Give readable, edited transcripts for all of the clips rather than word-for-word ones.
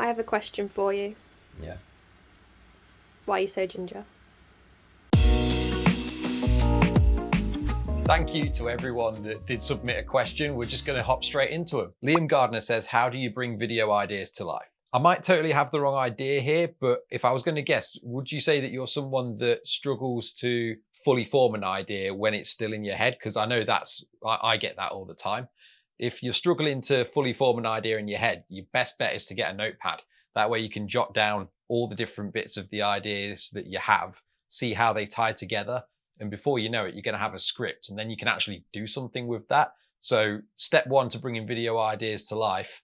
I have a question for you. Yeah. Why are you so ginger? Thank you to everyone that did submit a question. We're just going to hop straight into them. Liam Gardner says, how do you bring video ideas to life? I might totally have the wrong idea here, but if I was going to guess, would you say that you're someone that struggles to fully form an idea when it's still in your head? Because I know I get that all the time. If you're struggling to fully form an idea in your head, your best bet is to get a notepad. That way you can jot down all the different bits of the ideas that you have, see how they tie together. And before you know it, you're going to have a script, and then you can actually do something with that. So step one to bringing video ideas to life,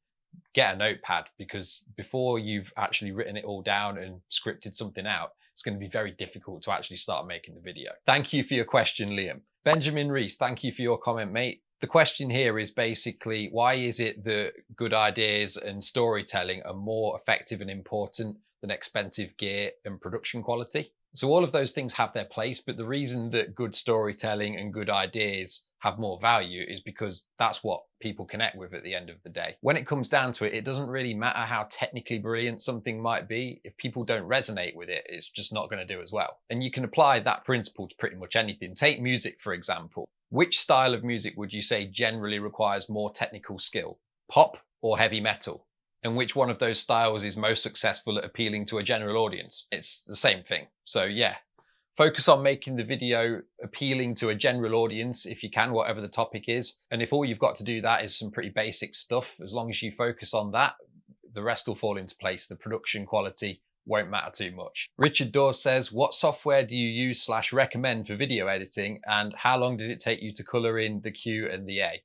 get a notepad, because before you've actually written it all down and scripted something out, it's going to be very difficult to actually start making the video. Thank you for your question, Liam. Benjamin Reese, thank you for your comment, mate. The question here is basically, why is it that good ideas and storytelling are more effective and important than expensive gear and production quality? So all of those things have their place, but the reason that good storytelling and good ideas have more value is because that's what people connect with at the end of the day. When it comes down to it, it doesn't really matter how technically brilliant something might be. If people don't resonate with it, it's just not going to do as well. And you can apply that principle to pretty much anything. Take music, for example. Which style of music would you say generally requires more technical skill? Pop or heavy metal? And which one of those styles is most successful at appealing to a general audience? It's the same thing. So yeah, focus on making the video appealing to a general audience if you can, whatever the topic is. And if all you've got to do that is some pretty basic stuff, as long as you focus on that, the rest will fall into place. The production quality won't matter too much. Richard Dawes says, what software do you use / recommend for video editing, and how long did it take you to color in the Q and the A?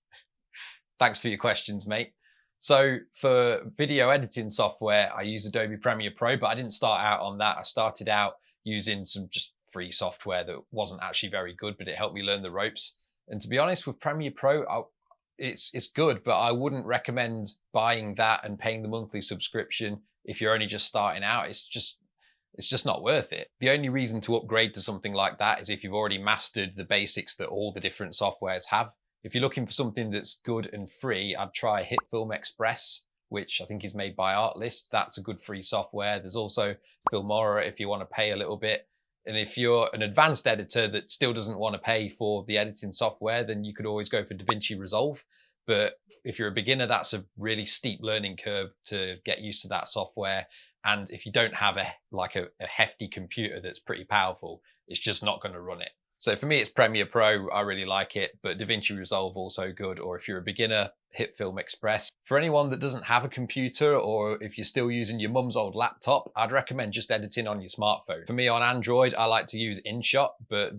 Thanks for your questions, mate. So for video editing software, I use Adobe Premiere Pro, but I didn't start out on that. I started out using some just free software that wasn't actually very good, but it helped me learn the ropes. And to be honest, with Premiere Pro, it's good, but I wouldn't recommend buying that and paying the monthly subscription if you're only just starting out. It's just not worth it. The only reason to upgrade to something like that is if you've already mastered the basics that all the different softwares have. If you're looking for something that's good and free, I'd try HitFilm Express, which I think is made by Artlist. That's a good free software. There's also Filmora if you want to pay a little bit. And if you're an advanced editor that still doesn't want to pay for the editing software, then you could always go for DaVinci Resolve. But if you're a beginner, that's a really steep learning curve to get used to that software. And if you don't have a hefty computer that's pretty powerful, it's just not going to run it. So for me, it's Premiere Pro. I really like it, but DaVinci Resolve also good. Or if you're a beginner, HitFilm Express. For anyone that doesn't have a computer, or if you're still using your mum's old laptop, I'd recommend just editing on your smartphone. For me on Android, I like to use InShot, but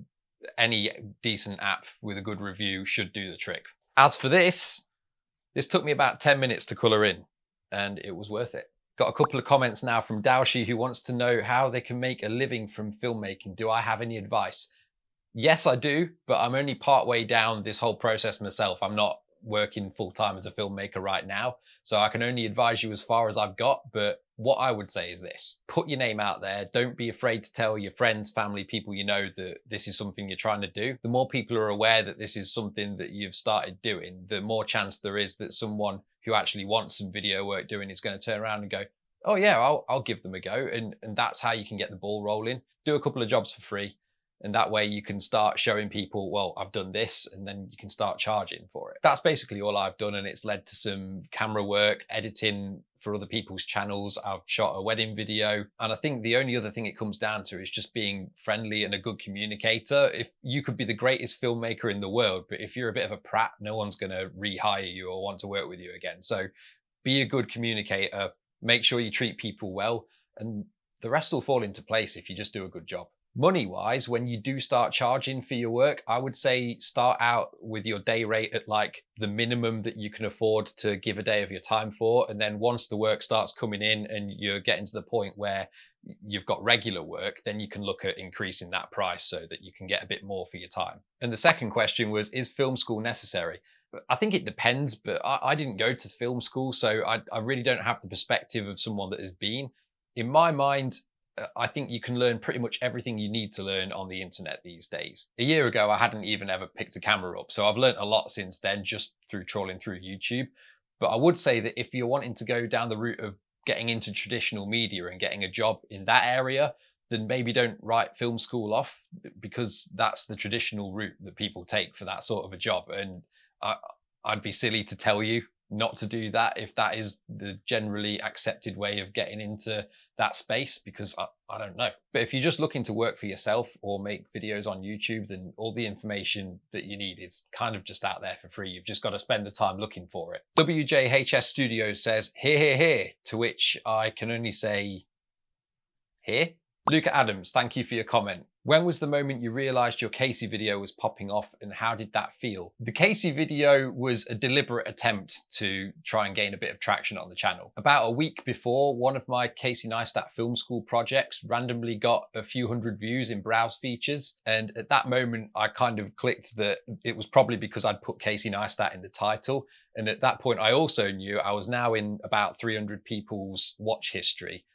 any decent app with a good review should do the trick. As for this took me about 10 minutes to color in, and it was worth it. Got a couple of comments now from Daoshi, who wants to know how they can make a living from filmmaking. Do I have any advice? Yes, I do, but I'm only part way down this whole process myself. I'm not working full-time as a filmmaker right now, so I can only advise you as far as I've got. But what I would say is this: put your name out there. Don't be afraid to tell your friends, family, people you know that this is something you're trying to do. The more people are aware that this is something that you've started doing, the more chance there is that someone who actually wants some video work doing is going to turn around and go, oh yeah, I'll give them a go. And that's how you can get the ball rolling. Do a couple of jobs for free. And that way you can start showing people, well, I've done this, and then you can start charging for it. That's basically all I've done, and it's led to some camera work, editing for other people's channels. I've shot a wedding video, and I think the only other thing it comes down to is just being friendly and a good communicator. If you could be the greatest filmmaker in the world, but if you're a bit of a prat, no one's going to rehire you or want to work with you again. So be a good communicator, make sure you treat people well, and the rest will fall into place if you just do a good job. Money-wise, when you do start charging for your work, I would say start out with your day rate at like the minimum that you can afford to give a day of your time for. And then once the work starts coming in and you're getting to the point where you've got regular work, then you can look at increasing that price so that you can get a bit more for your time. And the second question was, is film school necessary? I think it depends, but I didn't go to film school, so I really don't have the perspective of someone that has been. In my mind, I think you can learn pretty much everything you need to learn on the internet these days. A year ago, I hadn't even ever picked a camera up, so I've learned a lot since then just through trawling through YouTube. But I would say that if you're wanting to go down the route of getting into traditional media and getting a job in that area, then maybe don't write film school off, because that's the traditional route that people take for that sort of a job. And I'd be silly to tell you not to do that if that is the generally accepted way of getting into that space, because I don't know. But if you're just looking to work for yourself or make videos on YouTube, then all the information that you need is kind of just out there for free. You've just got to spend the time looking for it. WJHS Studios says, "Here, here, here," to which I can only say, here? Luca Adams, thank you for your comment. When was the moment you realized your Casey video was popping off, and how did that feel? The Casey video was a deliberate attempt to try and gain a bit of traction on the channel. About a week before, one of my Casey Neistat Film School projects randomly got a few hundred views in browse features. And at that moment, I kind of clicked that it was probably because I'd put Casey Neistat in the title. And at that point, I also knew I was now in about 300 people's watch history,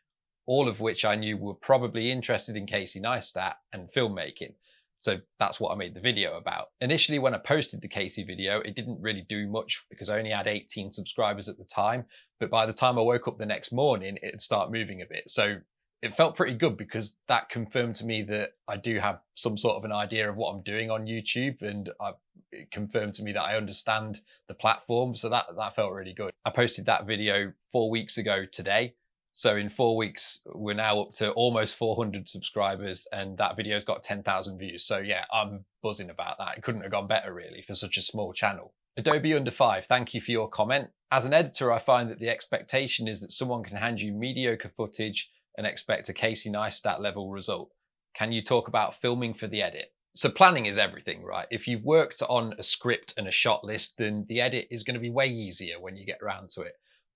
all of which I knew were probably interested in Casey Neistat and filmmaking. So that's what I made the video about. Initially, when I posted the Casey video, it didn't really do much because I only had 18 subscribers at the time. But by the time I woke up the next morning, it'd start moving a bit. So it felt pretty good, because that confirmed to me that I do have some sort of an idea of what I'm doing on YouTube, and it confirmed to me that I understand the platform. So that felt really good. I posted that video 4 weeks ago today. So in 4 weeks, we're now up to almost 400 subscribers, and that video's got 10,000 views. So yeah, I'm buzzing about that. It couldn't have gone better really for such a small channel. Adobe Under 5, thank you for your comment. As an editor, I find that the expectation is that someone can hand you mediocre footage and expect a Casey Neistat level result. Can you talk about filming for the edit? So planning is everything, right? If you've worked on a script and a shot list, then the edit is going to be way easier when you get around to it.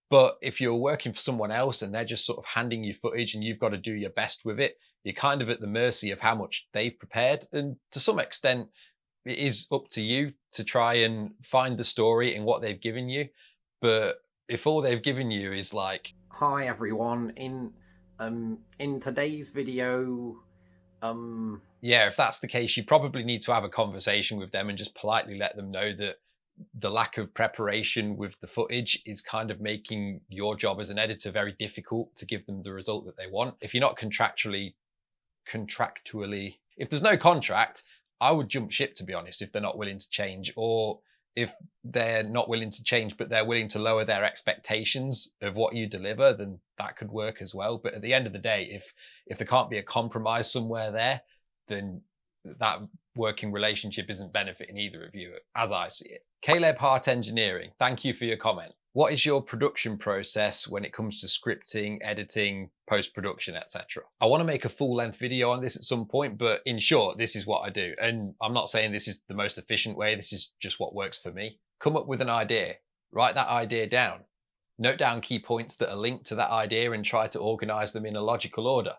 But if you're working for someone else and they're just sort of handing you footage and you've got to do your best with it, you're kind of at the mercy of how much they've prepared. And to some extent, it is up to you to try and find the story in what they've given you. But if all they've given you is like, "Hi everyone, in today's video," yeah, if that's the case, you probably need to have a conversation with them and just politely let them know that the lack of preparation with the footage is kind of making your job as an editor very difficult to give them the result that they want. If you're not contractually, if there's no contract, I would jump ship, to be honest, if they're not willing to change, or if they're not willing to change, but they're willing to lower their expectations of what you deliver, then that could work as well. But at the end of the day, if there can't be a compromise somewhere there, then that working relationship isn't benefiting either of you, as I see it. Caleb Hart Engineering, thank you for your comment. What is your production process when it comes to scripting, editing, post-production, etc.? I want to make a full-length video on this at some point, but in short, this is what I do. And I'm not saying this is the most efficient way, this is just what works for me. Come up with an idea, write that idea down, note down key points that are linked to that idea and try to organize them in a logical order.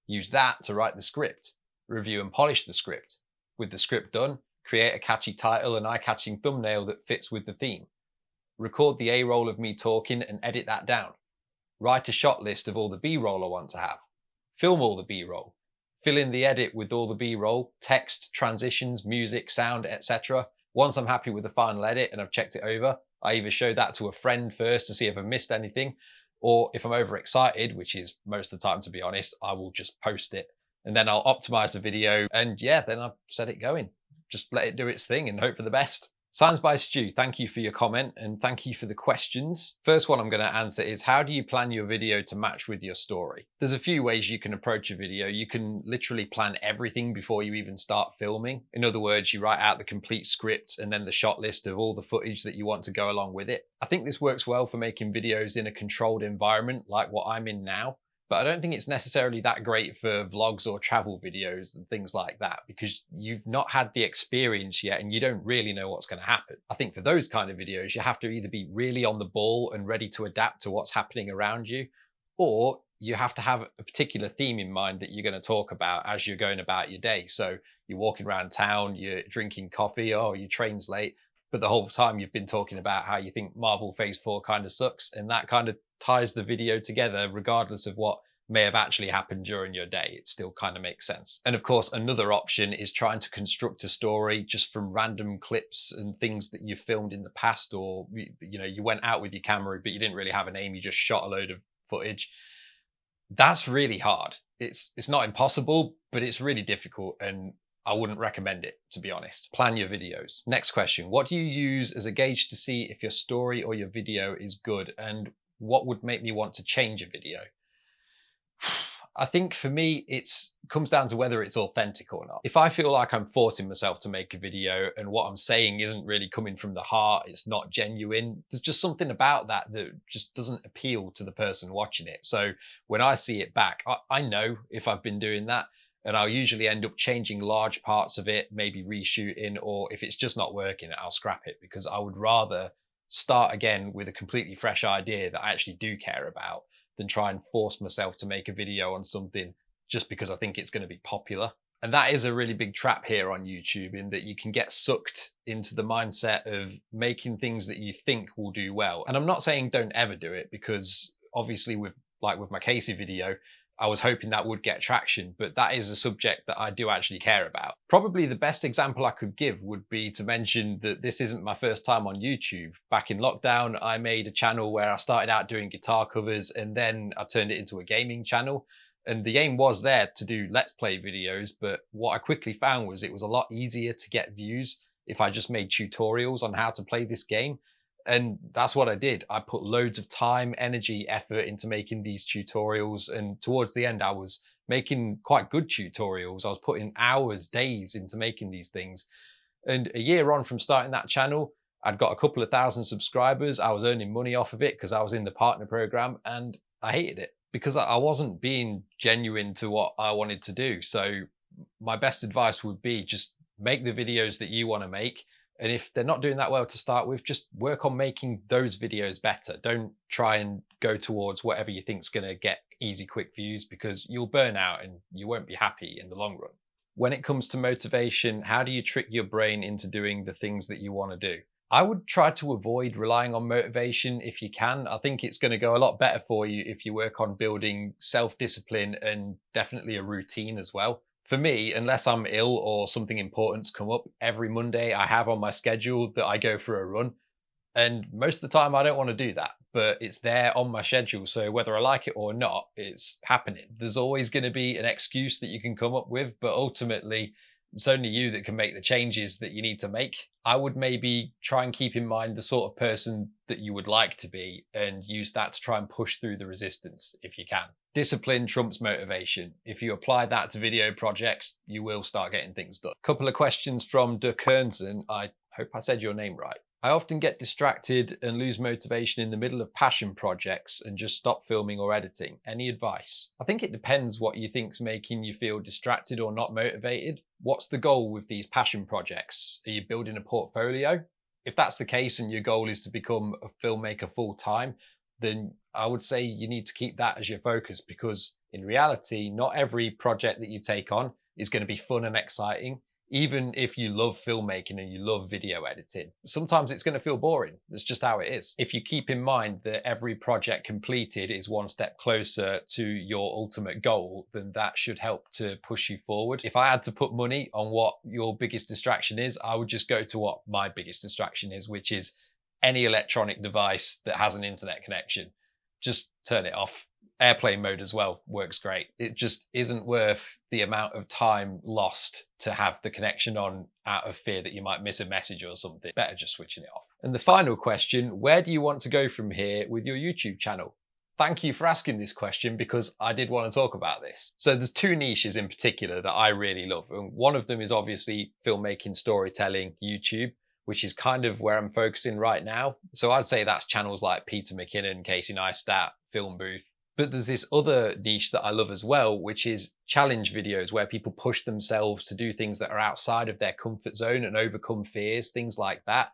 Use that to write the script, review and polish the script. With the script done, create a catchy title and eye-catching thumbnail that fits with the theme. Record the A-roll of me talking and edit that down. Write a shot list of all the B-roll I want to have. Film all the B-roll. Fill in the edit with all the B-roll, text, transitions, music, sound, etc. Once I'm happy with the final edit and I've checked it over, I either show that to a friend first to see if I missed anything, or if I'm overexcited, which is most of the time to be honest, I will just post it. And then I'll optimize the video, and yeah, then I've set it going. Just let it do its thing and hope for the best. Signs by Stu, thank you for your comment and thank you for the questions. First one I'm going to answer is, how do you plan your video to match with your story? There's a few ways you can approach a video. You can literally plan everything before you even start filming. In other words, you write out the complete script and then the shot list of all the footage that you want to go along with it. I think this works well for making videos in a controlled environment like what I'm in now. But I don't think it's necessarily that great for vlogs or travel videos and things like that, because you've not had the experience yet and you don't really know what's going to happen. I think for those kind of videos, you have to either be really on the ball and ready to adapt to what's happening around you, or you have to have a particular theme in mind that you're going to talk about as you're going about your day. So you're walking around town, you're drinking coffee, or your train's late, but the whole time you've been talking about how you think Marvel Phase 4 kind of sucks, and that kind of ties the video together regardless of what may have actually happened during your day. It still kind of makes sense. And of course, another option is trying to construct a story just from random clips and things that you've filmed in the past, or you went out with your camera but you didn't really have an aim, you just shot a load of footage. That's really hard. It's not impossible, but it's really difficult, and I wouldn't recommend it, to be honest. Plan your videos. Next question. What do you use as a gauge to see if your story or your video is good, and what would make me want to change a video? I think for me, it comes down to whether it's authentic or not. If I feel like I'm forcing myself to make a video and what I'm saying isn't really coming from the heart, it's not genuine, there's just something about that just doesn't appeal to the person watching it. So when I see it back, I know if I've been doing that, and I'll usually end up changing large parts of it, maybe reshooting, or if it's just not working, I'll scrap it, because I would rather start again with a completely fresh idea that I actually do care about than try and force myself to make a video on something just because I think it's going to be popular. And that is a really big trap here on YouTube, in that you can get sucked into the mindset of making things that you think will do well. And I'm not saying don't ever do it, because obviously with my Casey video, I was hoping that would get traction, but that is a subject that I do actually care about. Probably the best example I could give would be to mention that this isn't my first time on YouTube. Back in lockdown, I made a channel where I started out doing guitar covers, and then I turned it into a gaming channel. And the aim was there to do Let's Play videos, but what I quickly found was it was a lot easier to get views if I just made tutorials on how to play this game. And that's what I did. I put loads of time, energy, effort into making these tutorials. And towards the end, I was making quite good tutorials. I was putting hours, days into making these things. And a year on from starting that channel, I'd got a couple of thousand subscribers. I was earning money off of it because I was in the partner program, and I hated it because I wasn't being genuine to what I wanted to do. So my best advice would be just make the videos that you want to make. And if they're not doing that well to start with, just work on making those videos better. Don't try and go towards whatever you think is going to get easy, quick views, because you'll burn out and you won't be happy in the long run. When it comes to motivation, how do you trick your brain into doing the things that you want to do? I would try to avoid relying on motivation if you can. I think it's going to go a lot better for you if you work on building self-discipline and definitely a routine as well. For me, unless I'm ill or something important's come up, every Monday I have on my schedule that I go for a run. And most of the time I don't want to do that, but it's there on my schedule. So whether I like it or not, it's happening. There's always going to be an excuse that you can come up with, but ultimately it's only you that can make the changes that you need to make. I would maybe try and keep in mind the sort of person that you would like to be and use that to try and push through the resistance if you can. Discipline trumps motivation. If you apply that to video projects, you will start getting things done. Couple of questions from De Kernzen. I hope I said your name right. I often get distracted and lose motivation in the middle of passion projects and just stop filming or editing. Any advice? I think it depends what you think's making you feel distracted or not motivated. What's the goal with these passion projects? Are you building a portfolio? If that's the case and your goal is to become a filmmaker full time, then I would say you need to keep that as your focus, because in reality, not every project that you take on is going to be fun and exciting. Even if you love filmmaking and you love video editing, sometimes it's going to feel boring. That's just how it is. If you keep in mind that every project completed is one step closer to your ultimate goal, then that should help to push you forward. If I had to put money on what your biggest distraction is, I would just go to what my biggest distraction is, which is any electronic device that has an internet connection. Just turn it off. Airplane mode as well works great. It just isn't worth the amount of time lost to have the connection on out of fear that you might miss a message or something. Better just switching it off. And the final question, where do you want to go from here with your YouTube channel? Thank you for asking this question, because I did want to talk about this. So there's two niches in particular that I really love. And one of them is obviously filmmaking, storytelling, YouTube, which is kind of where I'm focusing right now. So I'd say that's channels like Peter McKinnon, Casey Neistat, Film Booth. But there's this other niche that I love as well, which is challenge videos, where people push themselves to do things that are outside of their comfort zone and overcome fears, things like that.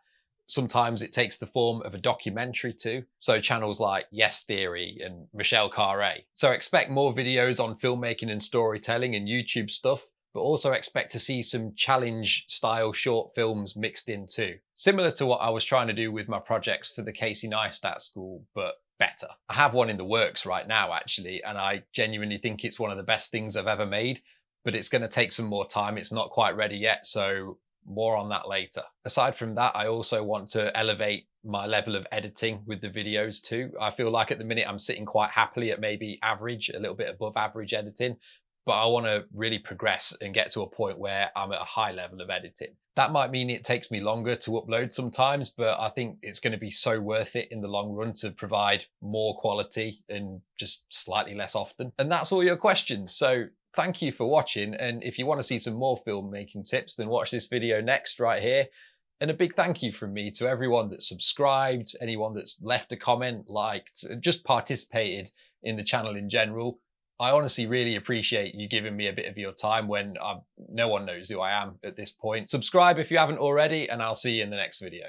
Sometimes it takes the form of a documentary too. So channels like Yes Theory and Michelle Carre. So expect more videos on filmmaking and storytelling and YouTube stuff, but also expect to see some challenge style short films mixed in too. Similar to what I was trying to do with my projects for the Casey Neistat School, but better. I have one in the works right now actually, and I genuinely think it's one of the best things I've ever made, but it's going to take some more time. It's not quite ready yet, so more on that later. Aside from that, I also want to elevate my level of editing with the videos too. I feel like at the minute I'm sitting quite happily at maybe average, a little bit above average editing, but I want to really progress and get to a point where I'm at a high level of editing. That might mean it takes me longer to upload sometimes, but I think it's going to be so worth it in the long run to provide more quality and just slightly less often. And that's all your questions. So thank you for watching. And if you want to see some more filmmaking tips, then watch this video next right here. And a big thank you from me to everyone that's subscribed, anyone that's left a comment, liked, just participated in the channel in general. I honestly really appreciate you giving me a bit of your time when no one knows who I am at this point. Subscribe if you haven't already, and I'll see you in the next video.